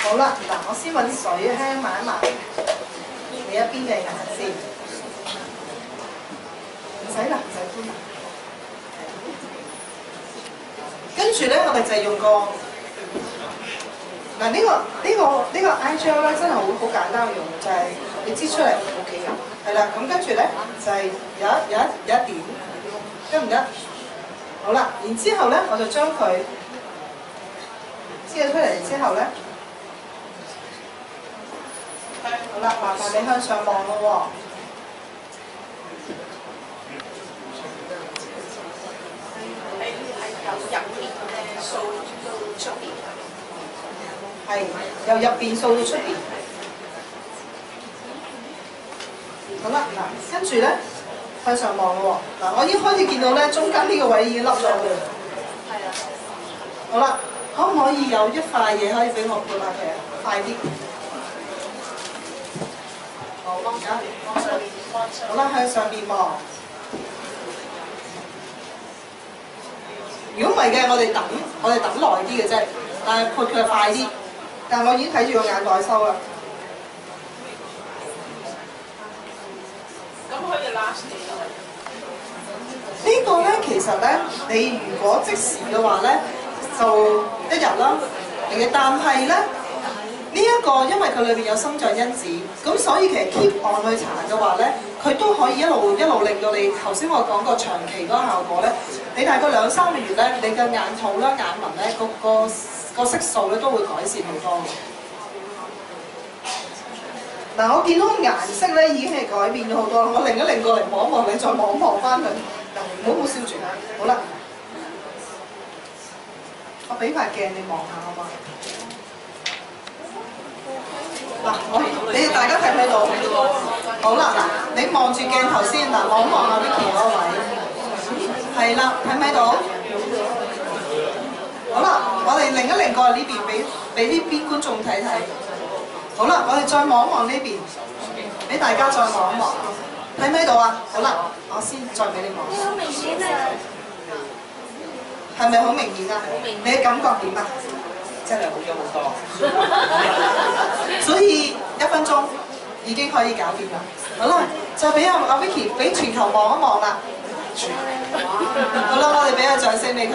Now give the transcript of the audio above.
好啦，嗱，我先揾啲水輕抹一抹你一邊嘅眼先，唔使啦，唔使搬啦。跟住咧，我哋就係用個嗱呢個 eye gel 咧，真係好簡單用，就係、你擠出嚟 OK 嘅，係啦。咁跟住咧就係、有一點，得唔得？好啦，然之後咧我就將佢擠咗出嚟之後咧。好啦，麻煩你向上望咯喎。係由入邊掃到出邊。好啦，嗱，跟住咧向上望咯喎。嗱，我已經開始見到咧，中間呢個位已經凹咗嘅。係啊。好啦，可唔可以有一塊嘢可以俾我撥下佢啊？快啲。好，而家好啦，向上邊望。如果唔係嘅，我哋等耐啲嘅啫，但係撥佢快啲。但係我已經睇住個眼袋收啦。咁可以 last 幾耐？呢個咧，其實咧，你如果即時嘅話咧，就1日啦。但係咧。呢一個因為佢裏邊有生長因子，咁所以其實 keep on 去搽嘅話咧，佢都可以一路令到你頭先我講過長期嗰個效果咧，你大概2-3個月咧，你嘅眼泡啦、眼紋咧，個色素咧都會改善好多嘅。嗱，我見到個顏色咧已經係改變咗好多啦，我擰一擰過嚟望一望你，再望一望翻佢，唔好燒住啊！好啦，我俾塊鏡你望下好嘛？嗱，你哋大家睇唔睇到？好啦，嗱，你望住鏡頭先，嗱，望下 Vicky 嗰個位，係啦，睇唔睇到？好啦，我哋擰一擰過嚟呢邊，俾呢邊觀眾睇睇。好啦，我哋再望一望呢邊，俾大家再望一望，睇唔睇到啊？好啦，我先再俾你望。好明顯啊！係咪好明顯啊？你嘅感覺點啊？真係好咗好多，所以1分鐘已經可以搞掂啦。好啦，就俾阿 Vicky 俾全球望一望啦。好啦，我哋俾個掌聲俾佢。